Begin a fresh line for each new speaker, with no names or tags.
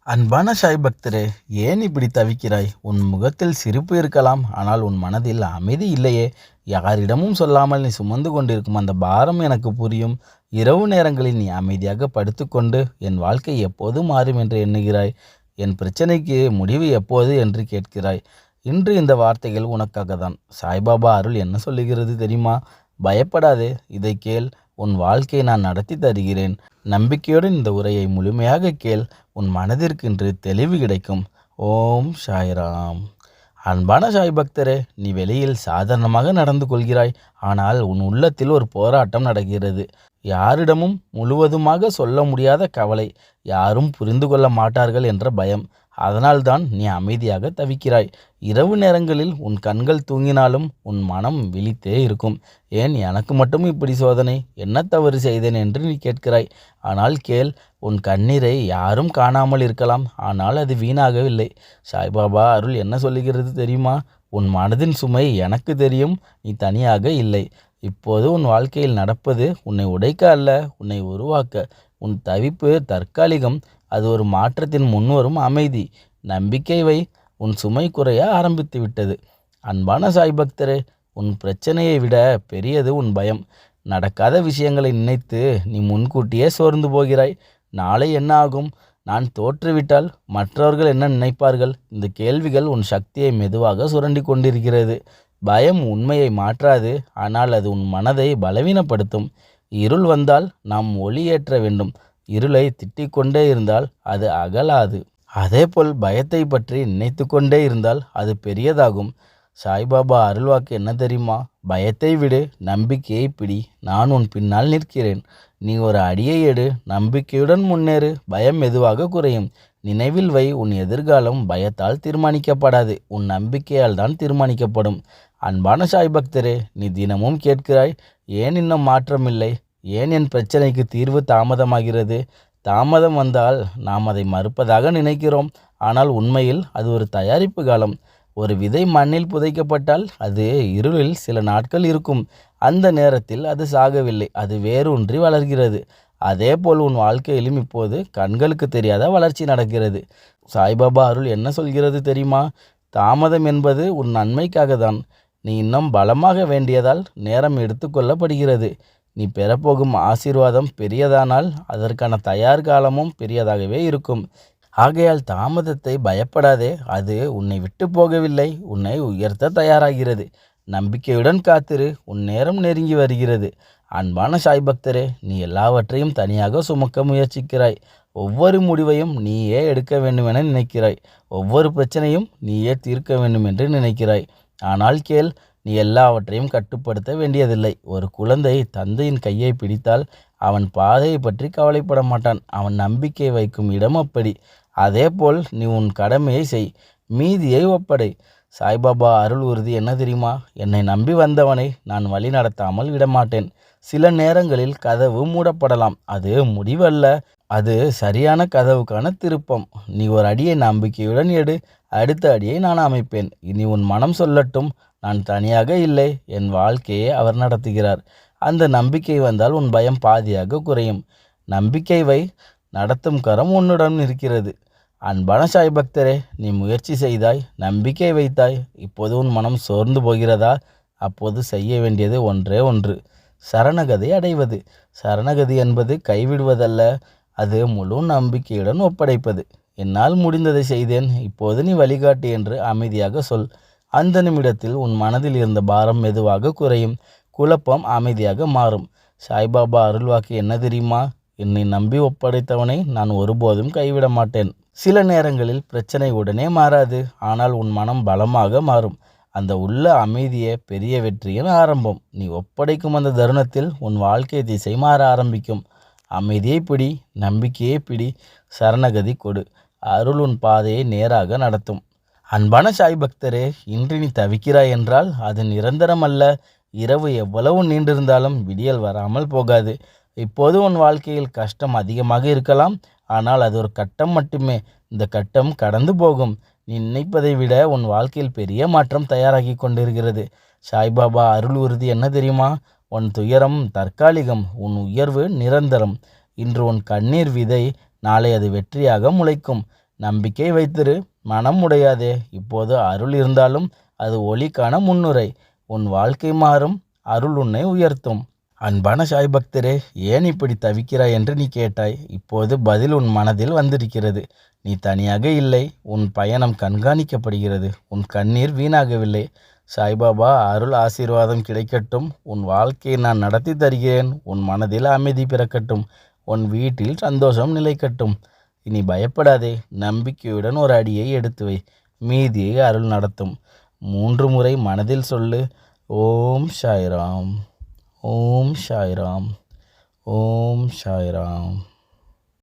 அன்பான சாய் பக்தரே, ஏன் இப்படி தவிக்கிறாய்? உன் முகத்தில் சிரிப்பு இருக்கலாம், ஆனால் உன் மனதில் அமைதி இல்லையே. யாரிடமும் சொல்லாமல் நீ சுமந்து கொண்டிருக்கும் அந்த பாரம் எனக்கு புரியும். இரவு நேரங்களில் நீ அமைதியாக படுத்துக்கொண்டு என் வாழ்க்கை எப்போது மாறும் என்று எண்ணுகிறாய். என் பிரச்சனைக்கு முடிவு எப்போது என்று கேட்கிறாய். இன்று இந்த வார்த்தைகள் உனக்காக தான். சாய்பாபா அருள் என்ன சொல்லுகிறது தெரியுமா? பயப்படாதே, இதை கேள். உன் வாழ்க்கையை நான் நடத்தி தருகிறேன். நம்பிக்கையுடன் இந்த உரையை முழுமையாக கேள். உன் மனதிற்கு இன்று தெளிவு கிடைக்கும். ஓம் சாய்ராம். அன்பான சாய் பக்தரே, நீ வெளியில் சாதாரணமாக நடந்து கொள்கிறாய். ஆனால் உன் உள்ளத்தில் ஒரு போராட்டம் நடக்கிறது. யாரிடமும் முழுவதுமாக சொல்ல முடியாத கவலை, யாரும் புரிந்து கொள்ள மாட்டார்கள் என்ற பயம். அதனால்தான் நீ அமைதியாக தவிக்கிறாய். இரவு நேரங்களில் உன் கண்கள் தூங்கினாலும் உன் மனம் விழித்தே இருக்கும். ஏன் எனக்கு மட்டும் இப்படி சோதனை? என்ன தவறு செய்தேன் என்று நீ கேட்கிறாய். ஆனால் கேள், உன் கண்ணீரை யாரும் காணாமல் இருக்கலாம், ஆனால் அது வீணாகவில்லை. சாய்பாபா அருள் என்ன சொல்லுகிறது தெரியுமா? உன் மனதின் சுமை எனக்கு தெரியும், நீ தனியாக இல்லை. இப்போது உன் வாழ்க்கையில் நடப்பது உன்னை உடைக்க அல்ல, உன்னை உருவாக்க. உன் தவிப்பு தற்காலிகம், அது ஒரு மாற்றத்தின் முன்வரும் அமைதி. நம்பிக்கை வை, உன் சுமை குறைய ஆரம்பித்து விட்டது. அன்பான சாய் பக்தரே, உன் பிரச்சனையை விட பெரியது உன் பயம். நடக்காத விஷயங்களை நினைத்து நீ முன்கூட்டியே சோர்ந்து போகிறாய். நாளை என்ன ஆகும்? நான் தோற்றுவிட்டால் மற்றவர்கள் என்ன நினைப்பார்கள்? இந்த கேள்விகள் உன் சக்தியை மெதுவாக சுரண்டி கொண்டிருக்கிறது. பயம் உண்மையை மாற்றாது, ஆனால் அது உன் மனதை பலவீனப்படுத்தும். இருள் வந்தால் நாம் ஒளியேற்ற வேண்டும். இருளை திட்டிக் கொண்டே இருந்தால் அது அகலாது. அதேபோல் பயத்தை பற்றி நினைத்து கொண்டே இருந்தால் அது பெரியதாகும். சாய்பாபா அருள்வாக்கு என்ன தெரியுமா? பயத்தை விடு, நம்பிக்கையை பிடி. நான் உன் பின்னால் நிற்கிறேன். நீ ஒரு அடியை எடு, நம்பிக்கையுடன் முன்னேறு. பயம் மெதுவாக குறையும். நினைவில் வை, உன் எதிர்காலம் பயத்தால் தீர்மானிக்கப்படாது, உன் நம்பிக்கையால் தான் தீர்மானிக்கப்படும். அன்பான சாய் பக்தரே, நீ தினமும் கேட்கிறாய், ஏன் இன்னும் மாற்றமில்லை? ஏன் என் பிரச்சனைக்கு தீர்வு தாமதமாகிறது? தாமதம் வந்தால் நாம் அதை மறுப்பதாக நினைக்கிறோம். ஆனால் உண்மையில் அது ஒரு தயாரிப்பு காலம். ஒரு விதை மண்ணில் புதைக்கப்பட்டால் அது இருளில் சில நாட்கள் இருக்கும். அந்த நேரத்தில் அது சாகவில்லை, அது வேரூன்றி வளர்கிறது. அதேபோல் உன் வாழ்க்கையிலும் இப்போது கண்களுக்கு தெரியாத வளர்ச்சி நடக்கிறது. சாய்பாபா அருள் என்ன சொல்கிறது தெரியுமா? தாமதம் என்பது உன் நன்மைக்காக தான். நீ இன்னும் பலமாக வேண்டியதால் நேரம் எடுத்துக்கொள்ளப்படுகிறது. நீ பெறப்போகும் ஆசீர்வாதம் பெரியதானால் அதற்கான தயார் காலமும் பெரியதாகவே இருக்கும். ஆகையால் தாமதத்தை பயப்படாதே, அது உன்னை விட்டு போகவில்லை, உன்னை உயர்த்த தயாராகிறது. நம்பிக்கையுடன் காத்திரு, உன் நேரம் நெருங்கி வருகிறது. அன்பான சாய் பக்தரே, நீ எல்லாவற்றையும் தனியாக சுமக்க முயற்சிக்கிறாய். ஒவ்வொரு முடிவையும் நீயே எடுக்க வேண்டுமென நினைக்கிறாய். ஒவ்வொரு பிரச்சனையும் நீயே தீர்க்க வேண்டும் என்று நினைக்கிறாய். ஆனால் கேள், நீ எல்லாவற்றையும் கட்டுப்படுத்த வேண்டியதில்லை. ஒரு குழந்தை தந்தையின் கையை பிடித்தால் அவன் பாதையை பற்றி கவலைப்பட மாட்டான். அவன் நம்பிக்கை வைக்கும் இடம் அப்படி. அதேபோல் நீ உன் கடமையை செய், மீதியை ஒப்படை. சாய்பாபா அருள் உறுதி என்ன தெரியுமா? என்னை நம்பி வந்தவனை நான் வழி நடத்தாமல் விடமாட்டேன். சில நேரங்களில் கதவு மூடப்படலாம், அது முடிவல்ல, அது சரியான கதவுக்கான திருப்பம். நீ ஒரு அடியை நம்பிக்கையுடன் எடு, அடுத்த அடியை நான் அமைப்பேன். இனி உன் மனம் சொல்லட்டும், நான் தனியாக இல்லை, என் வாழ்க்கையை அவர் நடத்துகிறார். அந்த நம்பிக்கை வந்தால் உன் பயம் பாதியாக குறையும். நம்பிக்கை வை, நடத்தும் கரம் உன்னுடன் இருக்கிறது. அன்பான சாய் பக்தரே, நீ முயற்சி செய்தாய், நம்பிக்கை வைத்தாய். இப்போது உன் மனம் சோர்ந்து போகிறதா? அப்போது செய்ய வேண்டியது ஒன்றே ஒன்று, சரணகதி அடைவது. சரணகதி என்பது கைவிடுவதல்ல, அது முழு நம்பிக்கையுடன் ஒப்படைப்பது. என்னால் முடிந்ததை செய்தேன், இப்போது நீ வழிகாட்டு என்று அமைதியாக சொல். அந்த நிமிடத்தில் உன் மனதில் இருந்த பாரம் மெதுவாக குறையும், குழப்பம் அமைதியாக மாறும். சாய்பாபா அருள்வாக்கு என்ன தெரியுமா? என்னை நம்பி ஒப்படைத்தவனை நான் ஒருபோதும் கைவிட மாட்டேன். சில நேரங்களில் பிரச்சனை உடனே மாறாது, ஆனால் உன் மனம் பலமாக மாறும். அந்த உள்ள அமைதியே பெரிய வெற்றியின் ஆரம்பம். நீ ஒப்படைக்கும் அந்த தருணத்தில் உன் வாழ்க்கை திசை மாற ஆரம்பிக்கும். அமைதியை பிடி, நம்பிக்கையை பிடி, சரணகதி கொடு. அருள் உன் பாதையை நேராக நடத்தும். அன்பான சாய் பக்தரே, இன்று நீ தவிக்கிறாய் என்றால் அது நிரந்தரம் அல்ல. இரவு எவ்வளவு நீண்டிருந்தாலும் விடியல் வராமல் போகாது. இப்போது உன் வாழ்க்கையில் கஷ்டம் அதிகமாக இருக்கலாம், ஆனால் அது ஒரு கட்டம் மட்டுமே. இந்த கட்டம் கடந்து போகும். நீ நினைப்பதை விட உன் வாழ்க்கையில் பெரிய மாற்றம் தயாராகி கொண்டிருக்கிறது. சாய்பாபா அருள் உறுதி என்ன தெரியுமா? உன் துயரம் தற்காலிகம், உன் உயர்வு நிரந்தரம். இன்று உன் கண்ணீர் விதை, நாளை அது வெற்றியாக முளைக்கும். நம்பிக்கை வைத்திரு, மனம் உடையாதே. இப்போது அருள் இருந்தாலும் அது ஒளிக்கான முன்னுரை. உன் வாழ்க்கை மாறும், அருள் உன்னை உயர்த்தும். அன்பான சாய் பக்தரே, ஏன் இப்படி தவிக்கிறாய் என்று நீ கேட்டாய். இப்போது பதில் உன் மனதில் வந்திருக்கிறது. நீ தனியாக இல்லை. உன் பயணம் கண்காணிக்கப்படுகிறது. உன் கண்ணீர் வீணாகவில்லை. சாய்பாபா அருள் ஆசீர்வாதம் கிடைக்கட்டும். உன் வாழ்க்கையை நான் நடத்தி தருகிறேன். உன் மனதில் அமைதி பிறக்கட்டும். உன் வீட்டில் சந்தோஷம் நிலைக்கட்டும். இனி பயப்படாதே. நம்பிக்கையுடன் ஒரு அடியை எடுத்து வை. மீதியை அருள் நடத்தும். 3 முறை மனதில் சொல்லு, ஓம் சாய்ராம், ஓம் சாய்ராம், ஓம் சாய்ராம்.